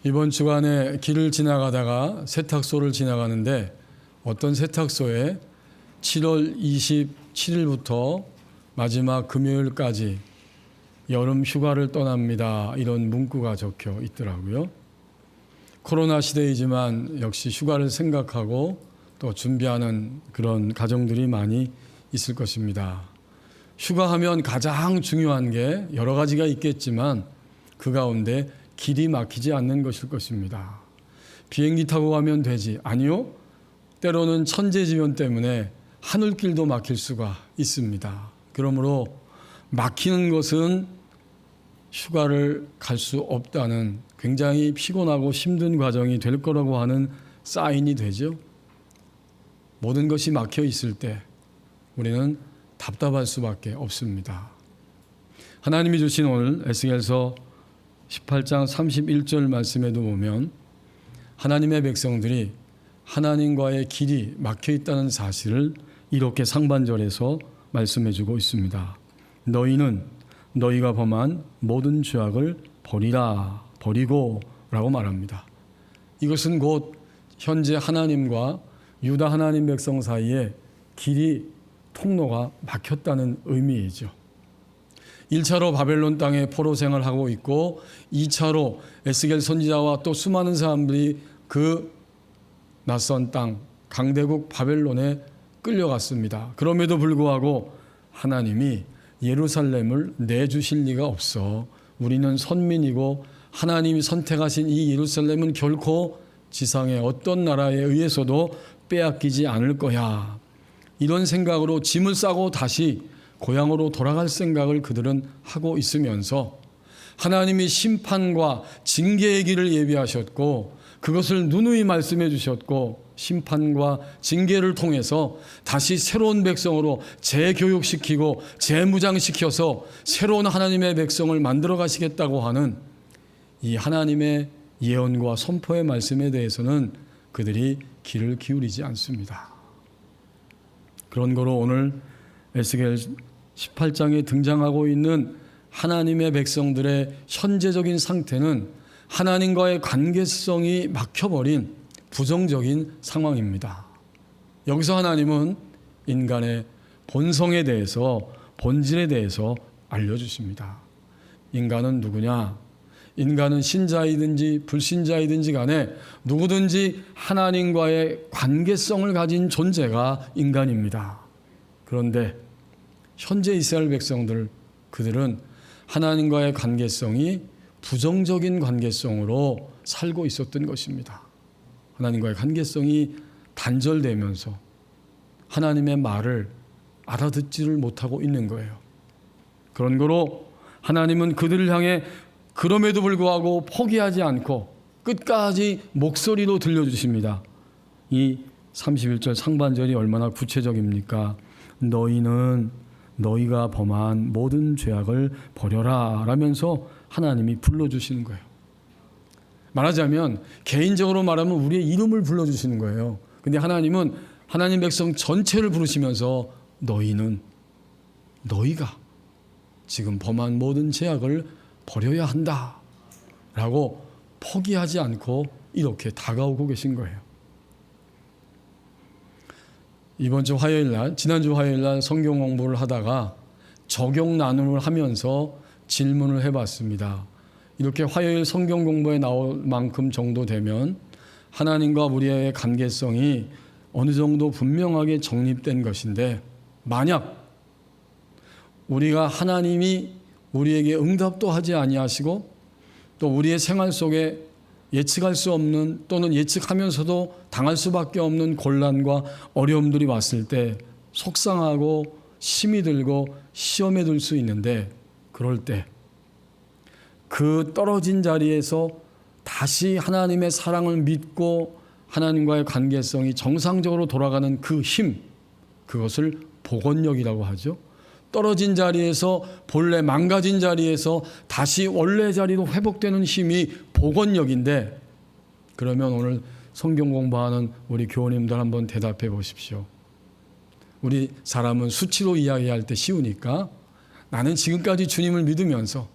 이번 주간에 길을 지나가다가 세탁소를 지나가는데 어떤 세탁소에 7월 27일부터 마지막 금요일까지 여름 휴가를 떠납니다. 이런 문구가 적혀 있더라고요. 코로나 시대이지만 역시 휴가를 생각하고 또 준비하는 그런 가정들이 많이 있을 것입니다. 휴가하면 가장 중요한 게 여러 가지가 있겠지만 그 가운데 길이 막히지 않는 것일 것입니다. 비행기 타고 가면 되지. 아니요. 때로는 천재지변 때문에 하늘길도 막힐 수가 있습니다. 그러므로 막히는 것은 휴가를 갈 수 없다는 굉장히 피곤하고 힘든 과정이 될 거라고 하는 사인이 되죠. 모든 것이 막혀 있을 때 우리는 답답할 수밖에 없습니다. 하나님이 주신 오늘 에스겔서 18장 31절 말씀에도 보면 하나님의 백성들이 하나님과의 길이 막혀 있다는 사실을 이렇게 상반절에서 말씀해 주고 있습니다. 너희는 너희가 범한 모든 죄악을 버리고 라고 말합니다. 이것은 곧 현재 하나님과 유다 하나님 백성 사이에 길이 통로가 막혔다는 의미이죠. 1차로 바벨론 땅에 포로 생활하고 있고 2차로 에스겔 선지자와 또 수많은 사람들이 그 낯선 땅 강대국 바벨론에 끌려갔습니다. 그럼에도 불구하고 하나님이 예루살렘을 내주실 리가 없어. 우리는 선민이고 하나님이 선택하신 이 예루살렘은 결코 지상의 어떤 나라에 의해서도 빼앗기지 않을 거야. 이런 생각으로 짐을 싸고 다시 고향으로 돌아갈 생각을 그들은 하고 있으면서 하나님이 심판과 징계의 길을 예비하셨고 그것을 누누이 말씀해 주셨고 심판과 징계를 통해서 다시 새로운 백성으로 재교육시키고 재무장시켜서 새로운 하나님의 백성을 만들어 가시겠다고 하는 이 하나님의 예언과 선포의 말씀에 대해서는 그들이 귀를 기울이지 않습니다. 그런 거로 오늘 에스겔 18장에 등장하고 있는 하나님의 백성들의 현재적인 상태는 하나님과의 관계성이 막혀버린 부정적인 상황입니다. 여기서 하나님은 인간의 본성에 대해서, 본질에 대해서 알려주십니다. 인간은 누구냐? 인간은 신자이든지 불신자이든지 간에 누구든지 하나님과의 관계성을 가진 존재가 인간입니다. 그런데 현재 이스라엘 백성들, 그들은 하나님과의 관계성이 부정적인 관계성으로 살고 있었던 것입니다. 하나님과의 관계성이 단절되면서 하나님의 말을 알아듣지를 못하고 있는 거예요. 그런 거로 하나님은 그들을 향해 그럼에도 불구하고 포기하지 않고 끝까지 목소리로 들려주십니다. 이 31절 상반절이 얼마나 구체적입니까? 너희는 너희가 범한 모든 죄악을 버려라 라면서 하나님이 불러주시는 거예요. 말하자면 개인적으로 말하면 우리의 이름을 불러주시는 거예요. 근데 하나님은 하나님 백성 전체를 부르시면서 너희가 지금 범한 모든 죄악을 버려야 한다 라고 포기하지 않고 이렇게 다가오고 계신 거예요. 지난주 화요일날 성경 공부를 하다가 적용 나눔을 하면서 질문을 해봤습니다. 이렇게 화요일 성경 공부에 나올 만큼 정도 되면 하나님과 우리의 관계성이 어느 정도 분명하게 정립된 것인데 만약 우리가 하나님이 우리에게 응답도 하지 아니하시고 또 우리의 생활 속에 예측할 수 없는 또는 예측하면서도 당할 수밖에 없는 곤란과 어려움들이 왔을 때 속상하고 힘이 들고 시험에 들 수 있는데 그럴 때 그 떨어진 자리에서 다시 하나님의 사랑을 믿고 하나님과의 관계성이 정상적으로 돌아가는 그 힘, 그것을 복원력이라고 하죠. 떨어진 자리에서 본래 망가진 자리에서 다시 원래 자리로 회복되는 힘이 복원력인데 그러면 오늘 성경 공부하는 우리 교우님들 한번 대답해 보십시오. 우리 사람은 수치로 이야기할 때 쉬우니까 나는 지금까지 주님을 믿으면서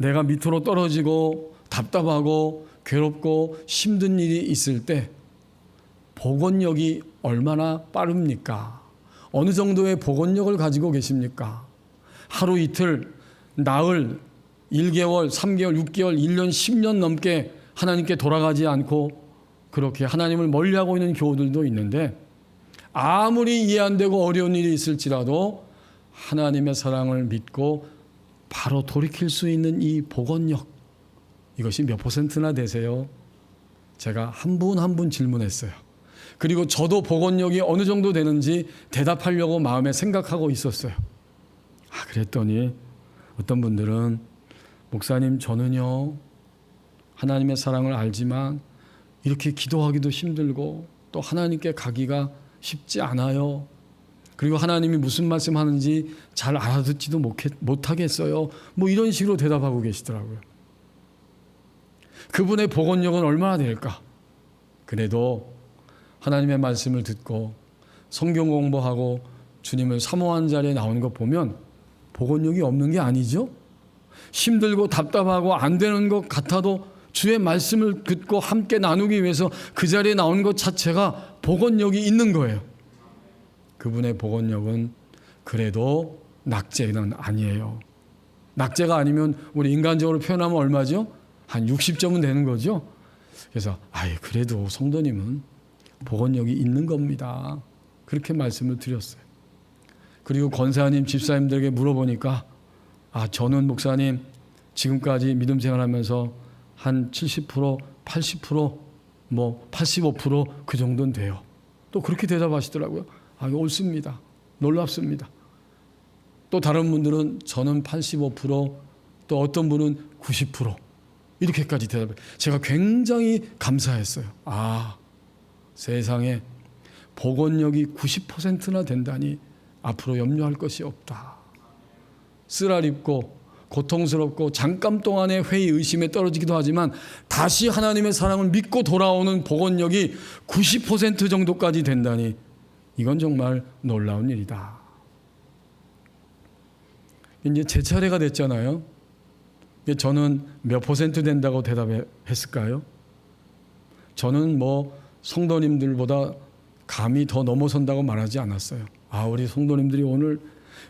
내가 밑으로 떨어지고 답답하고 괴롭고 힘든 일이 있을 때 복원력이 얼마나 빠릅니까? 어느 정도의 복원력을 가지고 계십니까? 하루 이틀, 나흘, 1개월, 3개월, 6개월, 1년, 10년 넘게 하나님께 돌아가지 않고 그렇게 하나님을 멀리하고 있는 교우들도 있는데, 아무리 이해 안 되고 어려운 일이 있을지라도 하나님의 사랑을 믿고 바로 돌이킬 수 있는 이 복원력, 이것이 몇 %나 되세요? 제가 한 분 한 분 질문했어요. 그리고 저도 복원력이 어느 정도 되는지 대답하려고 마음에 생각하고 있었어요. 그랬더니 어떤 분들은, 목사님, 저는요 하나님의 사랑을 알지만 이렇게 기도하기도 힘들고 또 하나님께 가기가 쉽지 않아요. 그리고 하나님이 무슨 말씀하는지 잘 알아듣지도 못하겠어요. 뭐 이런 식으로 대답하고 계시더라고요. 그분의 복원력은 얼마나 될까? 그래도 하나님의 말씀을 듣고 성경 공부하고 주님을 사모하는 자리에 나오는 것 보면 복원력이 없는 게 아니죠. 힘들고 답답하고 안 되는 것 같아도 주의 말씀을 듣고 함께 나누기 위해서 그 자리에 나오는 것 자체가 복원력이 있는 거예요. 그분의 복원력은 그래도 낙제는 아니에요. 낙제가 아니면 우리 인간적으로 표현하면 얼마죠? 한 60점은 되는 거죠. 그래서 그래도 성도님은 복원력이 있는 겁니다. 그렇게 말씀을 드렸어요. 그리고 권사님, 집사님들에게 물어보니까 저는 목사님 지금까지 믿음 생활하면서 한 70%, 80%, 뭐 85% 그 정도는 돼요. 또 그렇게 대답하시더라고요. 옳습니다. 놀랍습니다. 또 다른 분들은 저는 85%, 또 어떤 분은 90% 이렇게까지 대답해요. 제가 굉장히 감사했어요. 세상에 복원력이 90%나 된다니 앞으로 염려할 것이 없다. 쓰라립고 고통스럽고 잠깐 동안의 회의 의심에 떨어지기도 하지만 다시 하나님의 사랑을 믿고 돌아오는 복원력이 90% 정도까지 된다니 이건 정말 놀라운 일이다. 이제 제 차례가 됐잖아요. 저는 몇 % 된다고 대답했을까요? 저는 성도님들보다 감히 더 넘어선다고 말하지 않았어요. 우리 성도님들이 오늘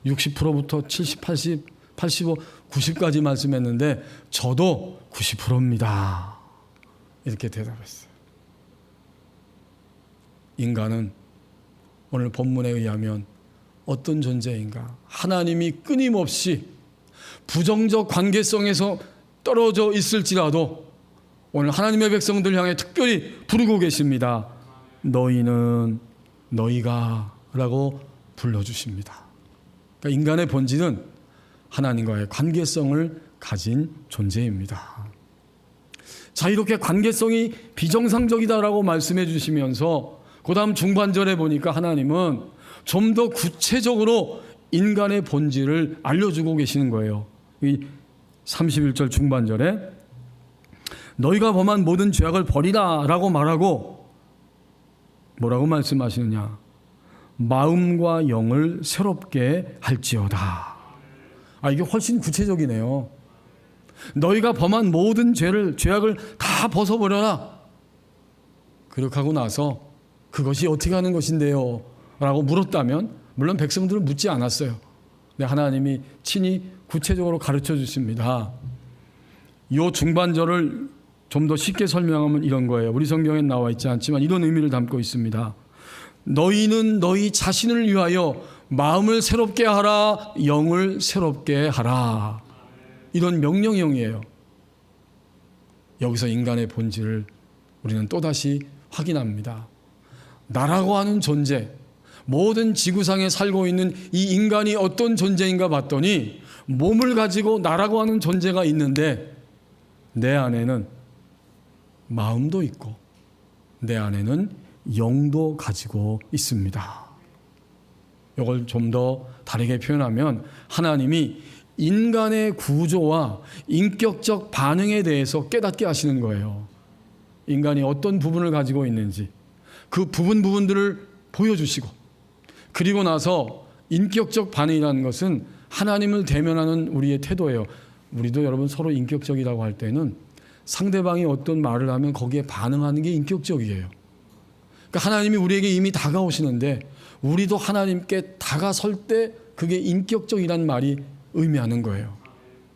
60%부터 70, 80, 85, 90까지 말씀했는데 저도 90%입니다. 이렇게 대답했어요. 인간은 오늘 본문에 의하면 어떤 존재인가? 하나님이 끊임없이 부정적 관계성에서 떨어져 있을지라도 오늘 하나님의 백성들 향해 특별히 부르고 계십니다. 너희는 너희가 라고 불러주십니다. 그러니까 인간의 본질은 하나님과의 관계성을 가진 존재입니다. 자, 이렇게 관계성이 비정상적이다라고 말씀해 주시면서 그 다음 중반절에 보니까 하나님은 좀 더 구체적으로 인간의 본질을 알려주고 계시는 거예요. 이 31절 중반절에 너희가 범한 모든 죄악을 버리라 라고 말하고 뭐라고 말씀하시느냐? 마음과 영을 새롭게 할지어다. 이게 훨씬 구체적이네요. 너희가 범한 모든 죄악을 다 벗어버려라. 그렇게 하고 나서 그것이 어떻게 하는 것인데요? 라고 물었다면 물론 백성들은 묻지 않았어요. 근데 하나님이 친히 구체적으로 가르쳐 주십니다. 이 중반절을 좀 더 쉽게 설명하면 이런 거예요. 우리 성경에 나와 있지 않지만 이런 의미를 담고 있습니다. 너희는 너희 자신을 위하여 마음을 새롭게 하라, 영을 새롭게 하라. 이런 명령형이에요. 여기서 인간의 본질을 우리는 또다시 확인합니다. 나라고 하는 존재, 모든 지구상에 살고 있는 이 인간이 어떤 존재인가 봤더니 몸을 가지고 나라고 하는 존재가 있는데 내 안에는 마음도 있고 내 안에는 영도 가지고 있습니다. 이걸 좀 더 다르게 표현하면 하나님이 인간의 구조와 인격적 반응에 대해서 깨닫게 하시는 거예요. 인간이 어떤 부분을 가지고 있는지 그 부분들을 보여주시고, 그리고 나서 인격적 반응이라는 것은 하나님을 대면하는 우리의 태도예요. 우리도 여러분 서로 인격적이라고 할 때는 상대방이 어떤 말을 하면 거기에 반응하는 게 인격적이에요. 그러니까 하나님이 우리에게 이미 다가오시는데 우리도 하나님께 다가설 때 그게 인격적이란 말이 의미하는 거예요.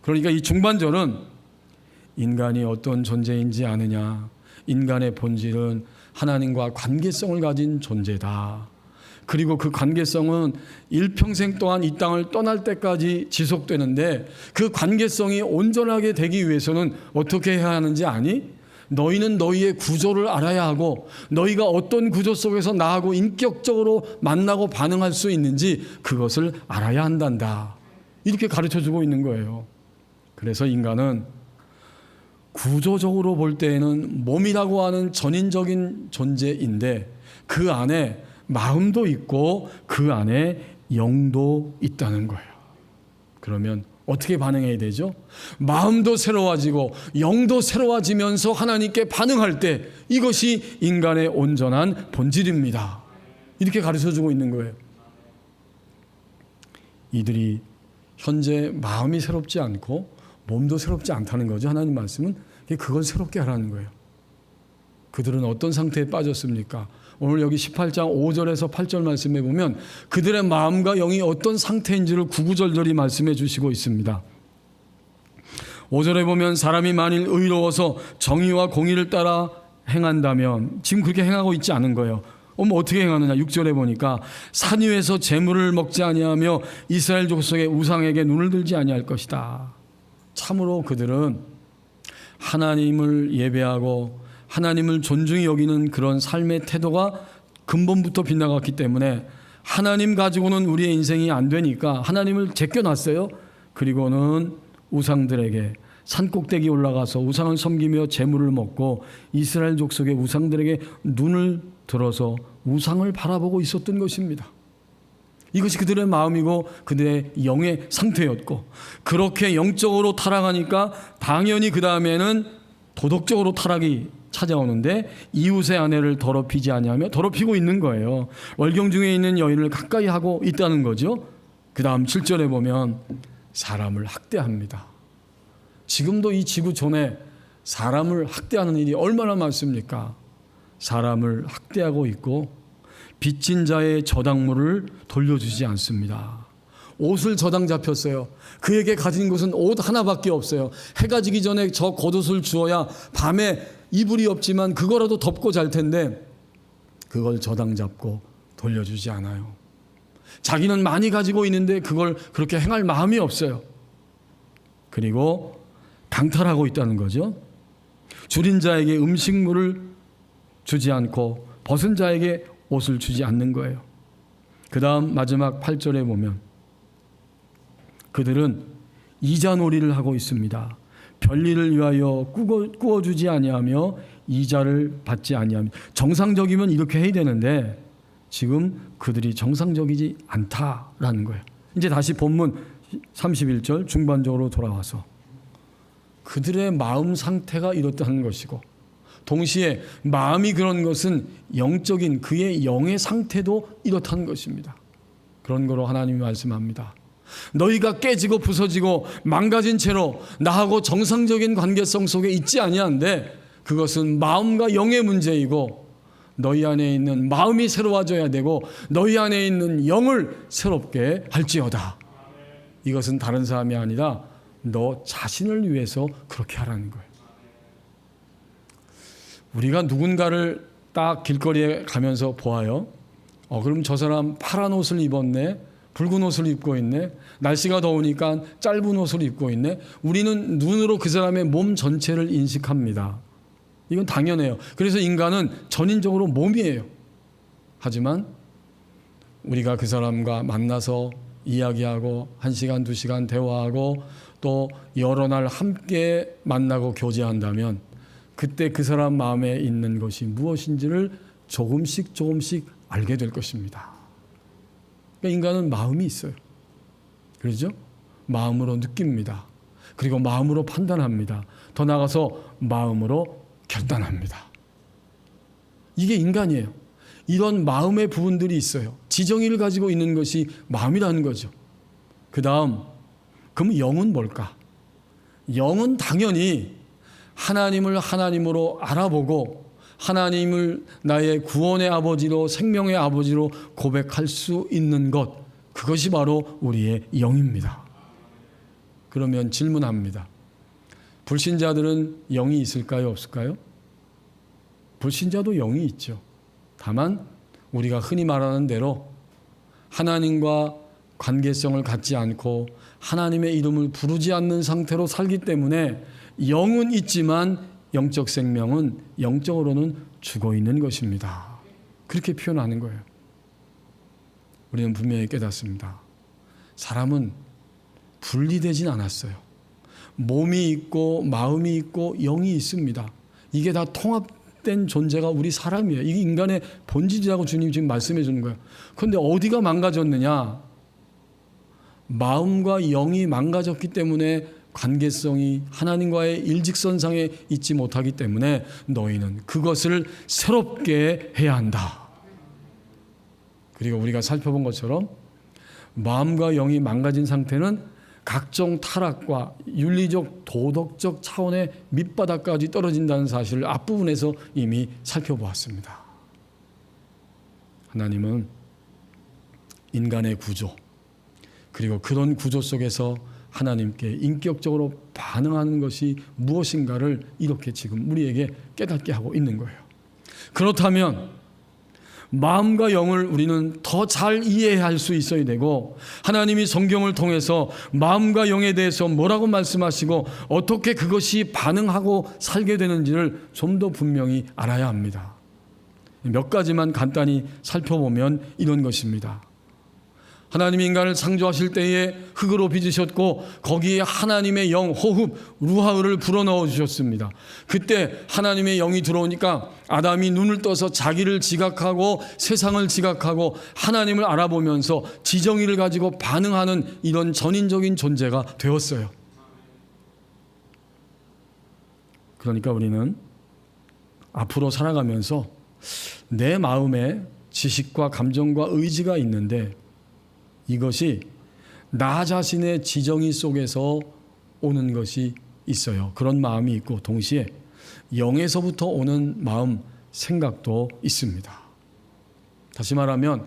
그러니까 이 중반절은 인간이 어떤 존재인지 아느냐, 인간의 본질은 하나님과 관계성을 가진 존재다. 그리고 그 관계성은 일평생 동안 이 땅을 떠날 때까지 지속되는데 그 관계성이 온전하게 되기 위해서는 어떻게 해야 하는지 아니? 너희는 너희의 구조를 알아야 하고 너희가 어떤 구조 속에서 나하고 인격적으로 만나고 반응할 수 있는지 그것을 알아야 한단다. 이렇게 가르쳐주고 있는 거예요. 그래서 인간은 구조적으로 볼 때에는 몸이라고 하는 전인적인 존재인데 그 안에 마음도 있고 그 안에 영도 있다는 거예요. 그러면 어떻게 반응해야 되죠? 마음도 새로워지고 영도 새로워지면서 하나님께 반응할 때 이것이 인간의 온전한 본질입니다. 이렇게 가르쳐주고 있는 거예요. 이들이 현재 마음이 새롭지 않고 몸도 새롭지 않다는 거죠. 하나님 말씀은 그걸 새롭게 하라는 거예요. 그들은 어떤 상태에 빠졌습니까? 오늘 여기 18장 5절에서 8절 말씀에 보면 그들의 마음과 영이 어떤 상태인지를 구구절절히 말씀해 주시고 있습니다. 5절에 보면 사람이 만일 의로워서 정의와 공의를 따라 행한다면, 지금 그렇게 행하고 있지 않은 거예요. 어떻게 행하느냐? 6절에 보니까 산 위에서 재물을 먹지 아니하며 이스라엘 족속의 우상에게 눈을 들지 아니할 것이다. 참으로 그들은 하나님을 예배하고 하나님을 존중히 여기는 그런 삶의 태도가 근본부터 빗나갔기 때문에 하나님 가지고는 우리의 인생이 안 되니까 하나님을 제껴놨어요. 그리고는 우상들에게 산꼭대기 올라가서 우상을 섬기며 재물을 먹고 이스라엘 족속의 우상들에게 눈을 들어서 우상을 바라보고 있었던 것입니다. 이것이 그들의 마음이고 그들의 영의 상태였고, 그렇게 영적으로 타락하니까 당연히 그 다음에는 도덕적으로 타락이 찾아오는데 이웃의 아내를 더럽히지 아니하며 더럽히고 있는 거예요. 월경 중에 있는 여인을 가까이 하고 있다는 거죠. 그 다음 7절에 보면 사람을 학대합니다. 지금도 이 지구촌에 사람을 학대하는 일이 얼마나 많습니까? 사람을 학대하고 있고 빚진 자의 저당물을 돌려주지 않습니다. 옷을 저당 잡혔어요. 그에게 가진 것은 옷 하나밖에 없어요. 해가 지기 전에 저 겉옷을 주어야 밤에 이불이 없지만 그거라도 덮고 잘 텐데 그걸 저당 잡고 돌려주지 않아요. 자기는 많이 가지고 있는데 그걸 그렇게 행할 마음이 없어요. 그리고 강탈하고 있다는 거죠. 줄인 자에게 음식물을 주지 않고 벗은 자에게 옷을 주지 않는 거예요. 그 다음 마지막 8절에 보면 그들은 이자놀이를 하고 있습니다. 별일을 위하여 꾸어주지 아니하며 이자를 받지 아니하며. 정상적이면 이렇게 해야 되는데 지금 그들이 정상적이지 않다라는 거예요. 이제 다시 본문 31절 중반적으로 돌아와서 그들의 마음 상태가 이렇다는 것이고, 동시에 마음이 그런 것은 영적인 그의 영의 상태도 이렇다는 것입니다. 그런 거로 하나님이 말씀합니다. 너희가 깨지고 부서지고 망가진 채로 나하고 정상적인 관계성 속에 있지 아니한데 그것은 마음과 영의 문제이고, 너희 안에 있는 마음이 새로워져야 되고 너희 안에 있는 영을 새롭게 할지어다. 이것은 다른 사람이 아니라 너 자신을 위해서 그렇게 하라는 거예요. 우리가 누군가를 딱 길거리에 가면서 보아요. 그럼 저 사람 파란 옷을 입었네, 붉은 옷을 입고 있네, 날씨가 더우니까 짧은 옷을 입고 있네. 우리는 눈으로 그 사람의 몸 전체를 인식합니다. 이건 당연해요. 그래서 인간은 전인적으로 몸이에요. 하지만 우리가 그 사람과 만나서 이야기하고 1시간, 2시간 대화하고 또 여러 날 함께 만나고 교제한다면 그때 그 사람 마음에 있는 것이 무엇인지를 조금씩 알게 될 것입니다. 그러니까 인간은 마음이 있어요. 그렇죠? 마음으로 느낍니다. 그리고 마음으로 판단합니다. 더 나아가서 마음으로 결단합니다. 이게 인간이에요. 이런 마음의 부분들이 있어요. 지정의를 가지고 있는 것이 마음이라는 거죠. 그 다음, 그럼 영은 뭘까? 영은 당연히 하나님을 하나님으로 알아보고 하나님을 나의 구원의 아버지로 생명의 아버지로 고백할 수 있는 것, 그것이 바로 우리의 영입니다. 그러면 질문합니다. 불신자들은 영이 있을까요? 없을까요? 불신자도 영이 있죠. 다만 우리가 흔히 말하는 대로 하나님과 관계성을 갖지 않고 하나님의 이름을 부르지 않는 상태로 살기 때문에 영은 있지만 영적 생명은 영적으로는 죽어 있는 것입니다. 그렇게 표현하는 거예요. 우리는 분명히 깨닫습니다. 사람은 분리되진 않았어요. 몸이 있고 마음이 있고 영이 있습니다. 이게 다 통합된 존재가 우리 사람이에요. 이게 인간의 본질이라고 주님 지금 말씀해 주는 거예요. 그런데 어디가 망가졌느냐? 마음과 영이 망가졌기 때문에 관계성이 하나님과의 일직선상에 있지 못하기 때문에 너희는 그것을 새롭게 해야 한다. 그리고 우리가 살펴본 것처럼 마음과 영이 망가진 상태는 각종 타락과 윤리적 도덕적 차원의 밑바닥까지 떨어진다는 사실을 앞부분에서 이미 살펴보았습니다. 하나님은 인간의 구조, 그리고 그런 구조 속에서 하나님께 인격적으로 반응하는 것이 무엇인가를 이렇게 지금 우리에게 깨닫게 하고 있는 거예요. 그렇다면 마음과 영을 우리는 더 잘 이해할 수 있어야 되고, 하나님이 성경을 통해서 마음과 영에 대해서 뭐라고 말씀하시고 어떻게 그것이 반응하고 살게 되는지를 좀 더 분명히 알아야 합니다. 몇 가지만 간단히 살펴보면 이런 것입니다. 하나님이 인간을 창조하실 때에 흙으로 빚으셨고 거기에 하나님의 영, 호흡, 루하흐를 불어넣어 주셨습니다. 그때 하나님의 영이 들어오니까 아담이 눈을 떠서 자기를 지각하고 세상을 지각하고 하나님을 알아보면서 지정의를 가지고 반응하는 이런 전인적인 존재가 되었어요. 그러니까 우리는 앞으로 살아가면서 내 마음에 지식과 감정과 의지가 있는데 이것이 나 자신의 지정의 속에서 오는 것이 있어요. 그런 마음이 있고 동시에 영에서부터 오는 마음, 생각도 있습니다. 다시 말하면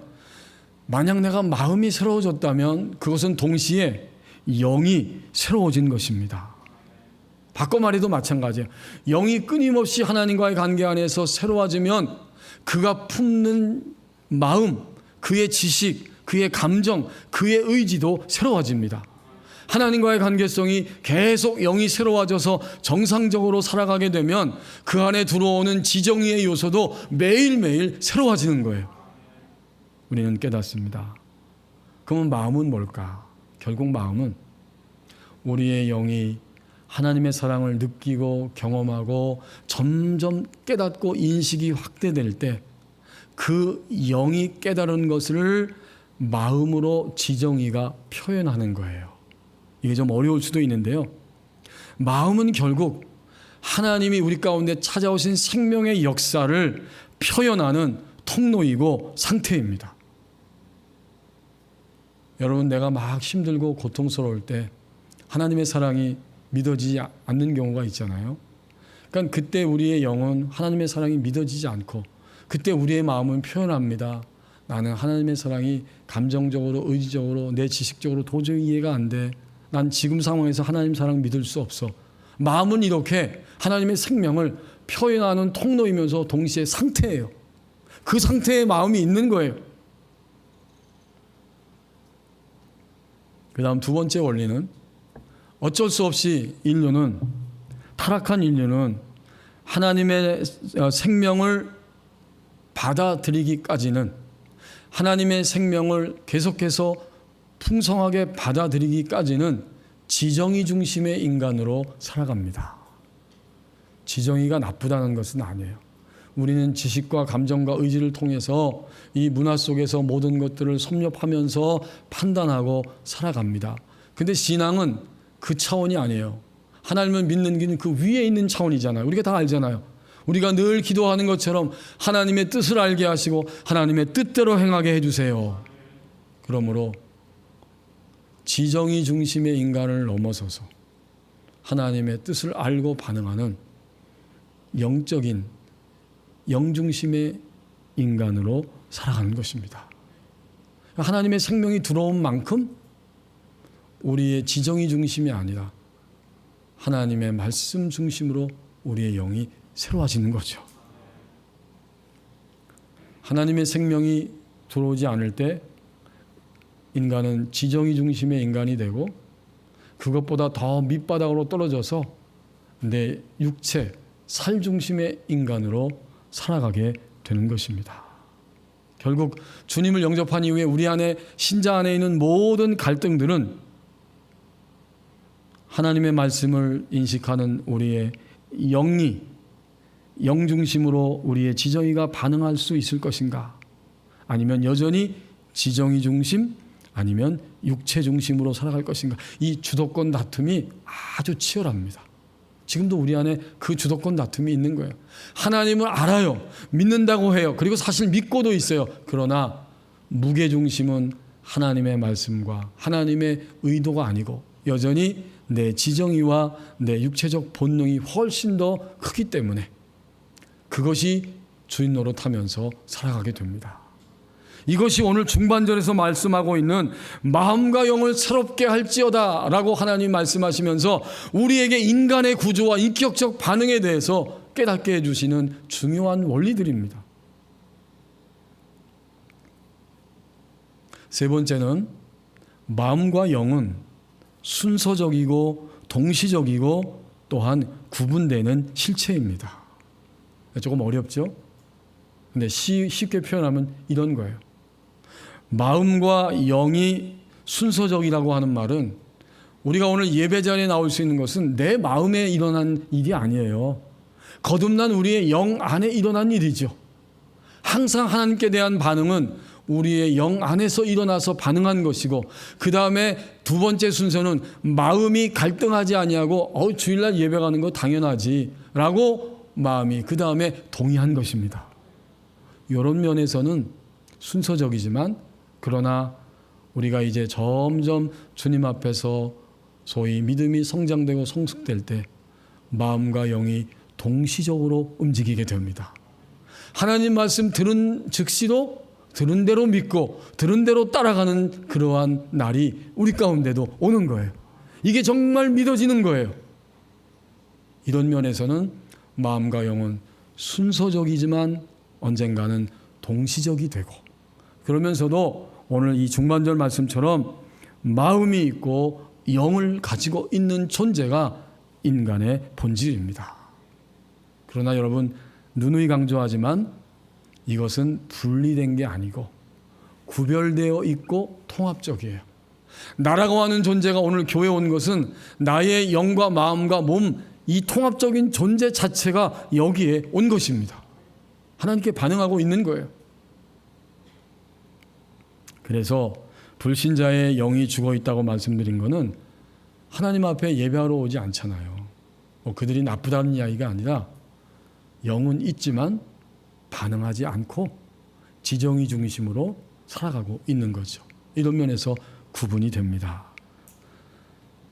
만약 내가 마음이 새로워졌다면 그것은 동시에 영이 새로워진 것입니다. 바꿔 말해도 마찬가지예요. 영이 끊임없이 하나님과의 관계 안에서 새로워지면 그가 품는 마음, 그의 지식, 그의 감정, 그의 의지도 새로워집니다. 하나님과의 관계성이 계속 영이 새로워져서 정상적으로 살아가게 되면 그 안에 들어오는 지정의의 요소도 매일매일 새로워지는 거예요. 우리는 깨닫습니다. 그러면 마음은 뭘까? 결국 마음은 우리의 영이 하나님의 사랑을 느끼고 경험하고 점점 깨닫고 인식이 확대될 때 그 영이 깨달은 것을 마음으로 지정의가 표현하는 거예요. 이게 좀 어려울 수도 있는데요. 마음은 결국 하나님이 우리 가운데 찾아오신 생명의 역사를 표현하는 통로이고 상태입니다. 여러분, 내가 막 힘들고 고통스러울 때 하나님의 사랑이 믿어지지 않는 경우가 있잖아요. 그러니까 그때 우리의 영은 하나님의 사랑이 믿어지지 않고 그때 우리의 마음은 표현합니다. 나는 하나님의 사랑이 감정적으로, 의지적으로, 내 지식적으로 도저히 이해가 안 돼. 난 지금 상황에서 하나님 사랑 믿을 수 없어. 마음은 이렇게 하나님의 생명을 표현하는 통로이면서 동시에 상태예요. 그 상태에 마음이 있는 거예요. 그 다음 두 번째 원리는 어쩔 수 없이 타락한 인류는 하나님의 생명을 받아들이기까지는, 하나님의 생명을 계속해서 풍성하게 받아들이기까지는 지정의 중심의 인간으로 살아갑니다. 지정의가 나쁘다는 것은 아니에요. 우리는 지식과 감정과 의지를 통해서 이 문화 속에서 모든 것들을 섭렵하면서 판단하고 살아갑니다. 근데 신앙은 그 차원이 아니에요. 하나님을 믿는 게 그 위에 있는 차원이잖아요. 우리가 다 알잖아요. 우리가 늘 기도하는 것처럼 하나님의 뜻을 알게 하시고 하나님의 뜻대로 행하게 해주세요. 그러므로 지정의 중심의 인간을 넘어서서 하나님의 뜻을 알고 반응하는 영적인 영중심의 인간으로 살아가는 것입니다. 하나님의 생명이 들어온 만큼 우리의 지정의 중심이 아니라 하나님의 말씀 중심으로 우리의 영이 새로워지는 거죠. 하나님의 생명이 들어오지 않을 때 인간은 지정의 중심의 인간이 되고 그것보다 더 밑바닥으로 떨어져서 내 육체, 살 중심의 인간으로 살아가게 되는 것입니다. 결국 주님을 영접한 이후에 우리 안에, 신자 안에 있는 모든 갈등들은 하나님의 말씀을 인식하는 우리의 영이, 영중심으로 우리의 지정의가 반응할 수 있을 것인가, 아니면 여전히 지정의 중심, 아니면 육체 중심으로 살아갈 것인가. 이 주도권 다툼이 아주 치열합니다. 지금도 우리 안에 그 주도권 다툼이 있는 거예요. 하나님을 알아요. 믿는다고 해요. 그리고 사실 믿고도 있어요. 그러나 무게중심은 하나님의 말씀과 하나님의 의도가 아니고 여전히 내 지정의와 내 육체적 본능이 훨씬 더 크기 때문에 그것이 주인 노릇하면서 살아가게 됩니다. 이것이 오늘 중반절에서 말씀하고 있는 마음과 영을 새롭게 할지어다 라고 하나님 말씀하시면서 우리에게 인간의 구조와 인격적 반응에 대해서 깨닫게 해주시는 중요한 원리들입니다. 세 번째는 마음과 영은 순서적이고 동시적이고 또한 구분되는 실체입니다. 조금 어렵죠? 근데 쉽게 표현하면 이런 거예요. 마음과 영이 순서적이라고 하는 말은 우리가 오늘 예배 자리에 나올 수 있는 것은 내 마음에 일어난 일이 아니에요. 거듭난 우리의 영 안에 일어난 일이죠. 항상 하나님께 대한 반응은 우리의 영 안에서 일어나서 반응한 것이고, 그 다음에 두 번째 순서는 마음이 갈등하지 아니하고 주일날 예배 가는 거 당연하지 라고 마음이 그 다음에 동의한 것입니다. 이런 면에서는 순서적이지만, 그러나 우리가 이제 점점 주님 앞에서 소위 믿음이 성장되고 성숙될 때 마음과 영이 동시적으로 움직이게 됩니다. 하나님 말씀 들은 즉시로 들은 대로 믿고 들은 대로 따라가는 그러한 날이 우리 가운데도 오는 거예요. 이게 정말 믿어지는 거예요. 이런 면에서는 마음과 영은 순서적이지만 언젠가는 동시적이 되고, 그러면서도 오늘 이 중반절 말씀처럼 마음이 있고 영을 가지고 있는 존재가 인간의 본질입니다. 그러나 여러분, 누누이 강조하지만 이것은 분리된 게 아니고 구별되어 있고 통합적이에요. 나라고 하는 존재가 오늘 교회에 온 것은 나의 영과 마음과 몸, 이 통합적인 존재 자체가 여기에 온 것입니다. 하나님께 반응하고 있는 거예요. 그래서 불신자의 영이 죽어 있다고 말씀드린 것은 하나님 앞에 예배하러 오지 않잖아요. 그들이 나쁘다는 이야기가 아니라 영은 있지만 반응하지 않고 지정의 중심으로 살아가고 있는 거죠. 이런 면에서 구분이 됩니다.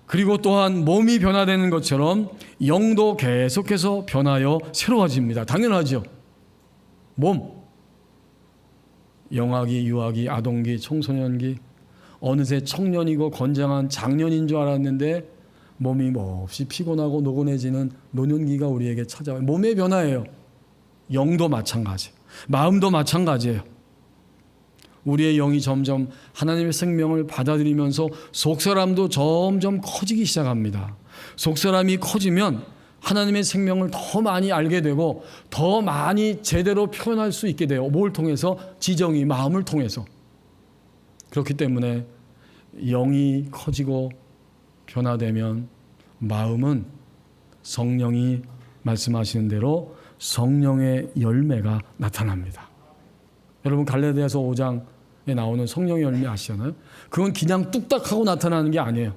그리고 또한 몸이 변화되는 것처럼 영도 계속해서 변하여 새로워집니다. 당연하죠. 몸, 영아기, 유아기, 아동기, 청소년기, 어느새 청년이고 건장한 장년인 줄 알았는데 몸이 몹시 피곤하고 노곤해지는 노년기가 우리에게 찾아와요. 몸의 변화예요. 영도 마찬가지, 마음도 마찬가지예요. 우리의 영이 점점 하나님의 생명을 받아들이면서 속사람도 점점 커지기 시작합니다. 속사람이 커지면 하나님의 생명을 더 많이 알게 되고 더 많이 제대로 표현할 수 있게 돼요. 뭘 통해서? 지정이, 마음을 통해서. 그렇기 때문에 영이 커지고 변화되면 마음은 성령이 말씀하시는 대로 성령의 열매가 나타납니다. 여러분, 갈라디아서 5장에 나오는 성령의 열매 아시잖아요? 그건 그냥 뚝딱하고 나타나는 게 아니에요.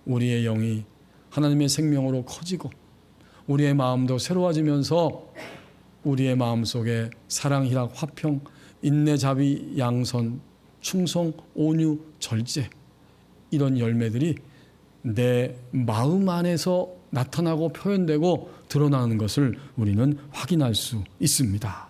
우리의 영이 하나님의 생명으로 커지고 우리의 마음도 새로워지면서 우리의 마음속에 사랑, 희락, 화평, 인내, 자비, 양선, 충성, 온유, 절제, 이런 열매들이 내 마음 안에서 나타나고 표현되고 드러나는 것을 우리는 확인할 수 있습니다.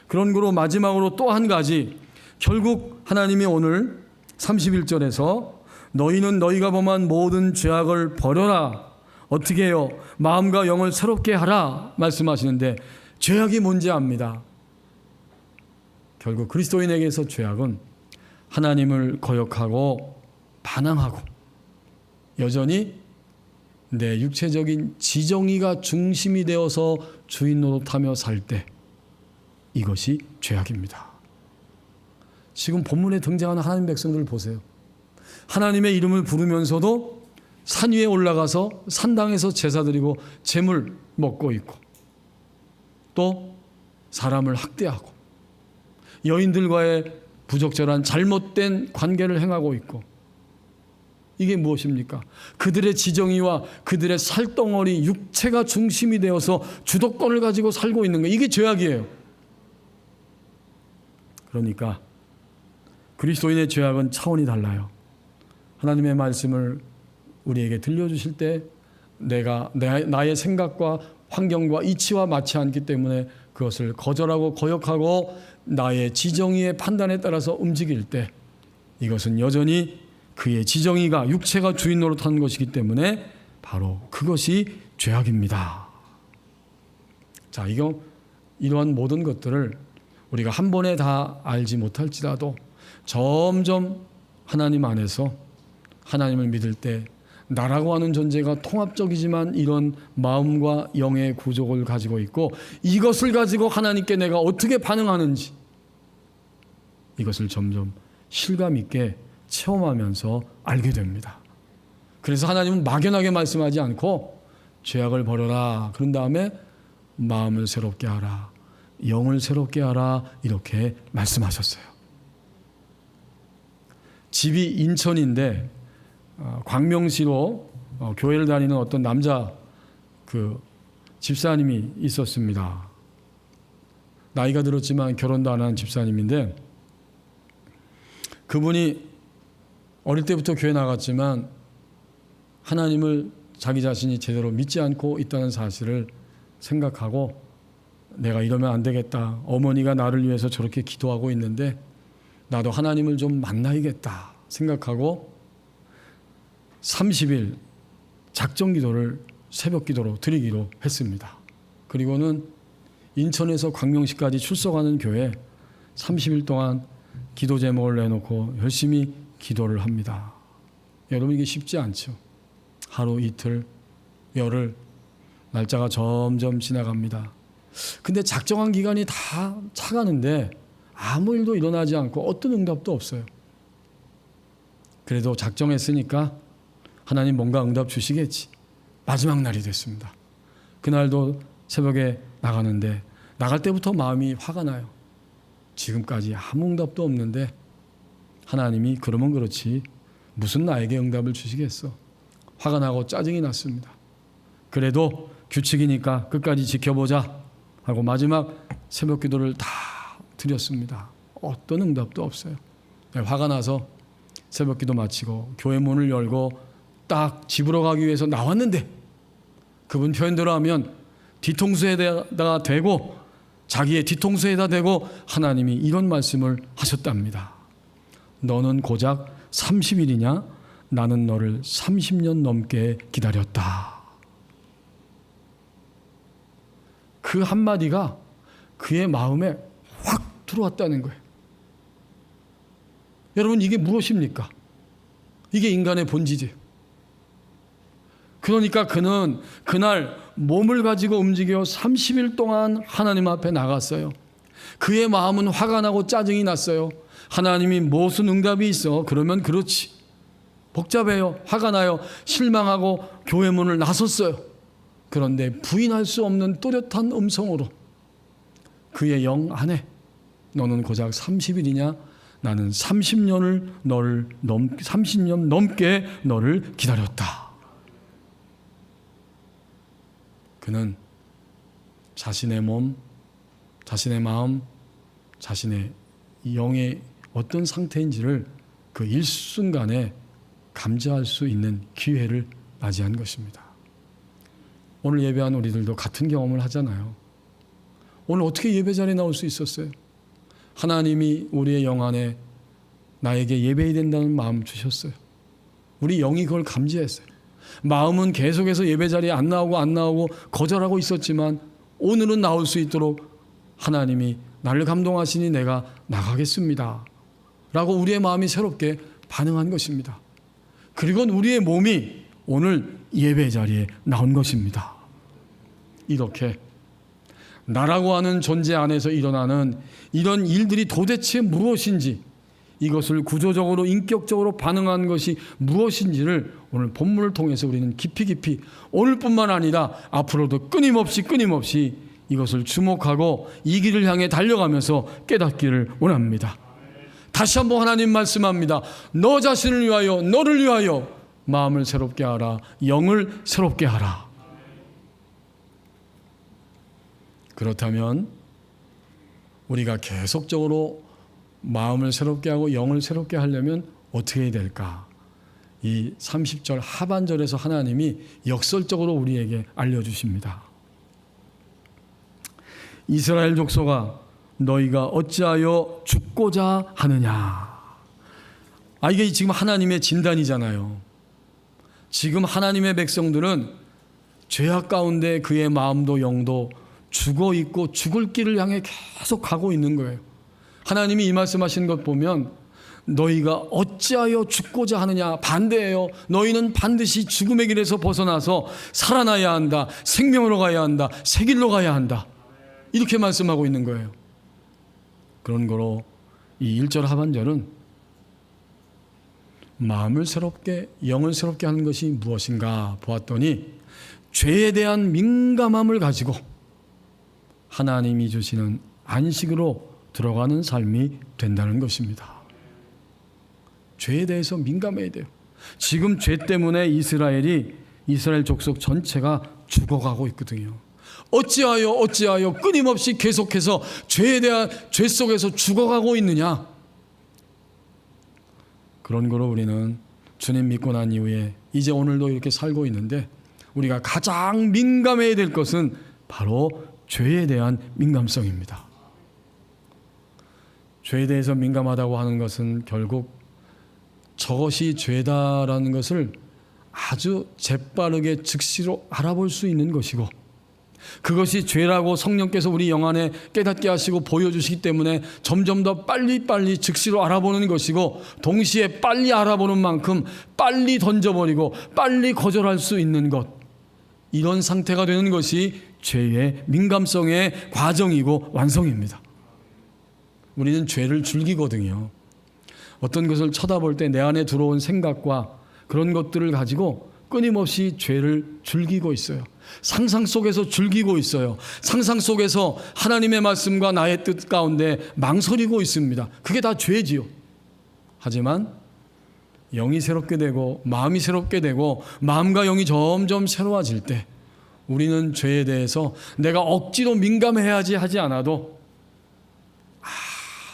그런 거로 마지막으로 또 한 가지, 결국 하나님이 오늘 31절에서 너희는 너희가 범한 모든 죄악을 버려라. 어떻게 해요? 마음과 영을 새롭게 하라 말씀하시는데, 죄악이 뭔지 압니다. 결국 그리스도인에게서 죄악은 하나님을 거역하고 반항하고 여전히 내 육체적인 지정의가 중심이 되어서 주인 노릇하며 살 때, 이것이 죄악입니다. 지금 본문에 등장하는 하나님 백성들을 보세요. 하나님의 이름을 부르면서도 산 위에 올라가서 산당에서 제사 드리고 재물 먹고 있고, 또 사람을 학대하고 여인들과의 부적절한 잘못된 관계를 행하고 있고, 이게 무엇입니까? 그들의 지정의와 그들의 살덩어리 육체가 중심이 되어서 주도권을 가지고 살고 있는 거, 이게 죄악이에요. 그러니까 그리스도인의 죄악은 차원이 달라요. 하나님의 말씀을 우리에게 들려주실 때 나의 생각과 환경과 이치와 맞지 않기 때문에 그것을 거절하고 거역하고 나의 지정의의 판단에 따라서 움직일 때, 이것은 여전히 그의 지정의가 육체가 주인 노릇하는 것이기 때문에 바로 그것이 죄악입니다. 자, 이러한 모든 것들을 우리가 한 번에 다 알지 못할지라도 점점 하나님 안에서 하나님을 믿을 때 나라고 하는 존재가 통합적이지만 이런 마음과 영의 구족을 가지고 있고, 이것을 가지고 하나님께 내가 어떻게 반응하는지, 이것을 점점 실감 있게 체험하면서 알게 됩니다. 그래서 하나님은 막연하게 말씀하지 않고 죄악을 버려라, 그런 다음에 마음을 새롭게 하라, 영을 새롭게 하라, 이렇게 말씀하셨어요. 집이 인천인데 광명시로 교회를 다니는 어떤 남자 집사님이 있었습니다. 나이가 들었지만 결혼도 안 한 집사님인데, 그분이 어릴 때부터 교회 나갔지만 하나님을 자기 자신이 제대로 믿지 않고 있다는 사실을 생각하고, 내가 이러면 안 되겠다, 어머니가 나를 위해서 저렇게 기도하고 있는데 나도 하나님을 좀 만나야겠다 생각하고 30일 작정 기도를 새벽 기도로 드리기로 했습니다. 그리고는 인천에서 광명시까지 출석하는 교회 30일 동안 기도 제목을 내놓고 열심히 기도를 합니다. 여러분, 이게 쉽지 않죠. 하루, 이틀, 열흘, 날짜가 점점 지나갑니다. 근데 작정한 기간이 다 차가는데 아무 일도 일어나지 않고 어떤 응답도 없어요. 그래도 작정했으니까 하나님 뭔가 응답 주시겠지. 마지막 날이 됐습니다. 그날도 새벽에 나가는데 나갈 때부터 마음이 화가 나요. 지금까지 아무 응답도 없는데 하나님이 그러면 그렇지 무슨 나에게 응답을 주시겠어. 화가 나고 짜증이 났습니다. 그래도 규칙이니까 끝까지 지켜보자 하고 마지막 새벽 기도를 다 드렸습니다. 어떤 응답도 없어요. 화가 나서 새벽 기도 마치고 교회 문을 열고 딱 집으로 가기 위해서 나왔는데, 그분 표현대로 하면 뒤통수에다가 대고, 자기의 뒤통수에다 대고 하나님이 이런 말씀을 하셨답니다. 너는 고작 30일이냐? 나는 너를 30년 넘게 기다렸다. 그 한마디가 그의 마음에 확 들어왔다는 거예요. 여러분, 이게 무엇입니까? 이게 인간의 본질이에요. 그러니까 그는 그날 몸을 가지고 움직여 30일 동안 하나님 앞에 나갔어요. 그의 마음은 화가 나고 짜증이 났어요. 하나님이 무슨 응답이 있어? 그러면 그렇지. 복잡해요. 화가 나요. 실망하고 교회 문을 나섰어요. 그런데 부인할 수 없는 또렷한 음성으로 그의 영 안에 너는 고작 30일이냐? 나는 30년 넘게 너를 기다렸다. 그는 자신의 몸, 자신의 마음, 자신의 영의 어떤 상태인지를 그 일순간에 감지할 수 있는 기회를 맞이한 것입니다. 오늘 예배한 우리들도 같은 경험을 하잖아요. 오늘 어떻게 예배 자리에 나올 수 있었어요? 하나님이 우리의 영 안에 나에게 예배해야 된다는 마음 주셨어요. 우리 영이 그걸 감지했어요. 마음은 계속해서 예배 자리에 안 나오고 거절하고 있었지만 오늘은 나올 수 있도록 하나님이 나를 감동하시니 내가 나가겠습니다 라고 우리의 마음이 새롭게 반응한 것입니다. 그리고 우리의 몸이 오늘 예배 자리에 나온 것입니다. 이렇게 나라고 하는 존재 안에서 일어나는 이런 일들이 도대체 무엇인지, 이것을 구조적으로 인격적으로 반응한 것이 무엇인지를 오늘 본문을 통해서 우리는 깊이 오늘뿐만 아니라 앞으로도 끊임없이 이것을 주목하고 이 길을 향해 달려가면서 깨닫기를 원합니다. 다시 한번 하나님 말씀합니다. 너 자신을 위하여, 너를 위하여 마음을 새롭게 하라, 영을 새롭게 하라. 그렇다면 우리가 계속적으로 마음을 새롭게 하고 영을 새롭게 하려면 어떻게 해야 될까? 이 30절 하반절에서 하나님이 역설적으로 우리에게 알려주십니다. 이스라엘 족속아, 너희가 어찌하여 죽고자 하느냐. 이게 지금 하나님의 진단이잖아요. 지금 하나님의 백성들은 죄악 가운데 그의 마음도 영도 죽어 있고 죽을 길을 향해 계속 가고 있는 거예요. 하나님이 이 말씀하시는 것 보면 너희가 어찌하여 죽고자 하느냐, 반대예요. 너희는 반드시 죽음의 길에서 벗어나서 살아나야 한다, 생명으로 가야 한다, 새 길로 가야 한다, 이렇게 말씀하고 있는 거예요. 그런 거로 이 1절 하반절은 마음을 새롭게, 영을 새롭게 하는 것이 무엇인가 보았더니 죄에 대한 민감함을 가지고 하나님이 주시는 안식으로 들어가는 삶이 된다는 것입니다. 죄에 대해서 민감해야 돼요. 지금 죄 때문에 이스라엘 족속 전체가 죽어가고 있거든요. 어찌하여 끊임없이 계속해서 죄 속에서 죽어가고 있느냐? 그런 거로 우리는 주님 믿고 난 이후에 이제 오늘도 이렇게 살고 있는데, 우리가 가장 민감해야 될 것은 바로 죄에 대한 민감성입니다. 죄에 대해서 민감하다고 하는 것은 결국 저것이 죄다라는 것을 아주 재빠르게 즉시로 알아볼 수 있는 것이고, 그것이 죄라고 성령께서 우리 영 안에 깨닫게 하시고 보여주시기 때문에 점점 더 빨리 즉시로 알아보는 것이고, 동시에 빨리 알아보는 만큼 빨리 던져버리고 빨리 거절할 수 있는 것, 이런 상태가 되는 것이 죄의 민감성의 과정이고 완성입니다. 우리는 죄를 즐기거든요. 어떤 것을 쳐다볼 때 내 안에 들어온 생각과 그런 것들을 가지고 끊임없이 죄를 즐기고 있어요. 상상 속에서 즐기고 있어요. 상상 속에서 하나님의 말씀과 나의 뜻 가운데 망설이고 있습니다. 그게 다 죄지요. 하지만 영이 새롭게 되고 마음이 새롭게 되고 마음과 영이 점점 새로워질 때 우리는 죄에 대해서 내가 억지로 민감해야지 하지 않아도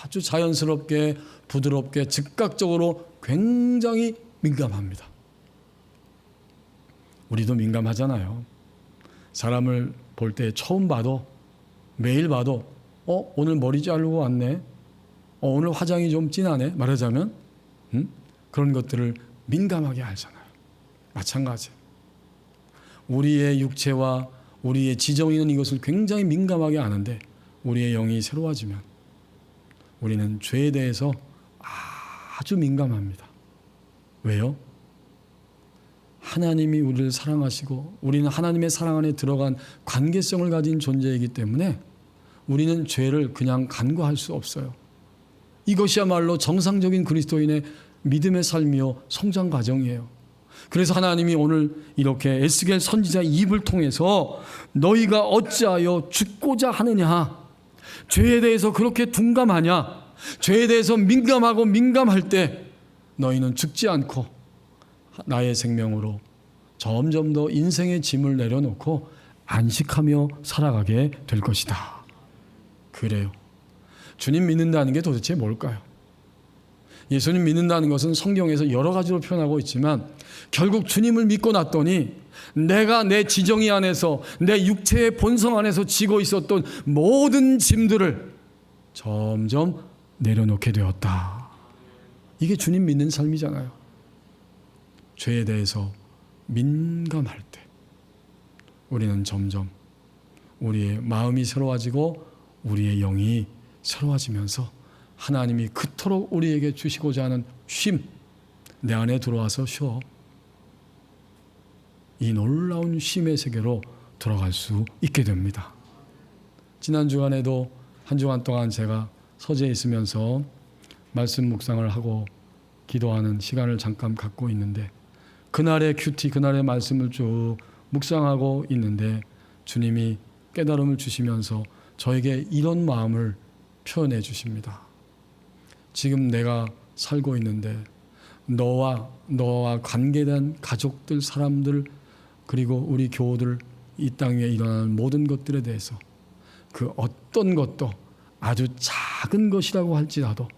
아주 자연스럽게 부드럽게 즉각적으로 굉장히 민감합니다. 우리도 민감하잖아요. 사람을 볼 때 처음 봐도, 매일 봐도 오늘 머리 자르고 왔네, 오늘 화장이 좀 진하네, 말하자면 그런 것들을 민감하게 알잖아요. 마찬가지, 우리의 육체와 우리의 지정이는 이것을 굉장히 민감하게 아는데 우리의 영이 새로워지면 우리는 죄에 대해서 아주 민감합니다. 왜요? 하나님이 우리를 사랑하시고 우리는 하나님의 사랑 안에 들어간 관계성을 가진 존재이기 때문에 우리는 죄를 그냥 간과할 수 없어요. 이것이야말로 정상적인 그리스도인의 믿음의 삶이요 성장 과정이에요. 그래서 하나님이 오늘 이렇게 에스겔 선지자 입을 통해서 너희가 어찌하여 죽고자 하느냐, 죄에 대해서 그렇게 둔감하냐, 죄에 대해서 민감할 때 너희는 죽지 않고 나의 생명으로 점점 더 인생의 짐을 내려놓고 안식하며 살아가게 될 것이다. 그래요. 주님 믿는다는 게 도대체 뭘까요? 예수님 믿는다는 것은 성경에서 여러 가지로 표현하고 있지만 결국 주님을 믿고 났더니 내가 내 지정이 안에서 내 육체의 본성 안에서 지고 있었던 모든 짐들을 점점 내려놓게 되었다. 이게 주님 믿는 삶이잖아요. 죄에 대해서 민감할 때 우리는 점점 우리의 마음이 새로워지고 우리의 영이 새로워지면서 하나님이 그토록 우리에게 주시고자 하는 쉼, 내 안에 들어와서 쉬어. 이 놀라운 쉼의 세계로 들어갈 수 있게 됩니다. 지난 주간에도 한 주간 동안 제가 서재에 있으면서 말씀 묵상을 하고 기도하는 시간을 잠깐 갖고 있는데 그날의 큐티, 그날의 말씀을 쭉 묵상하고 있는데 주님이 깨달음을 주시면서 저에게 이런 마음을 표현해 주십니다. 지금 내가 살고 있는데 너와 관계된 가족들, 사람들, 그리고 우리 교우들, 이 땅 위에 일어나는 모든 것들에 대해서 그 어떤 것도 아주 작은 것이라고 할지라도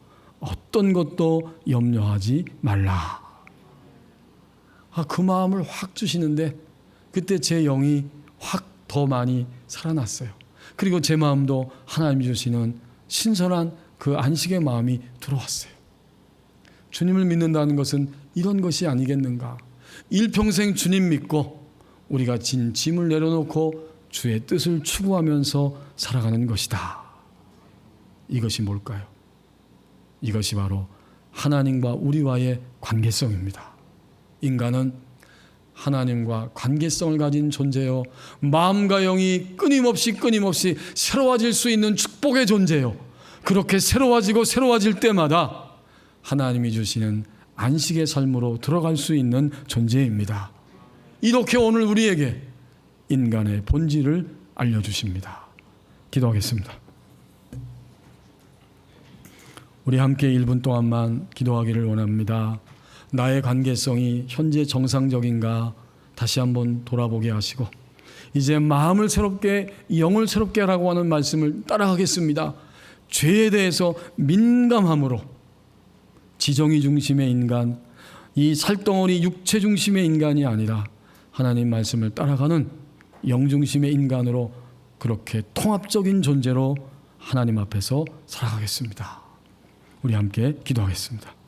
어떤 것도 염려하지 말라. 그 마음을 확 주시는데 그때 제 영이 확 더 많이 살아났어요. 그리고 제 마음도 하나님이 주시는 신선한 그 안식의 마음이 들어왔어요. 주님을 믿는다는 것은 이런 것이 아니겠는가. 일평생 주님 믿고 우리가 진 짐을 내려놓고 주의 뜻을 추구하면서 살아가는 것이다. 이것이 뭘까요? 이것이 바로 하나님과 우리와의 관계성입니다. 인간은 하나님과 관계성을 가진 존재요, 마음과 영이 끊임없이 새로워질 수 있는 축복의 존재요, 그렇게 새로워질 때마다 하나님이 주시는 안식의 삶으로 들어갈 수 있는 존재입니다. 이렇게 오늘 우리에게 인간의 본질을 알려주십니다. 기도하겠습니다. 우리 함께 1분 동안만 기도하기를 원합니다. 나의 관계성이 현재 정상적인가 다시 한번 돌아보게 하시고 이제 마음을 새롭게, 영을 새롭게 하라고 하는 말씀을 따라가겠습니다. 죄에 대해서 민감함으로 지정의 중심의 인간, 이 살덩어리 육체 중심의 인간이 아니라 하나님 말씀을 따라가는 영 중심의 인간으로 그렇게 통합적인 존재로 하나님 앞에서 살아가겠습니다. 우리 함께 기도하겠습니다.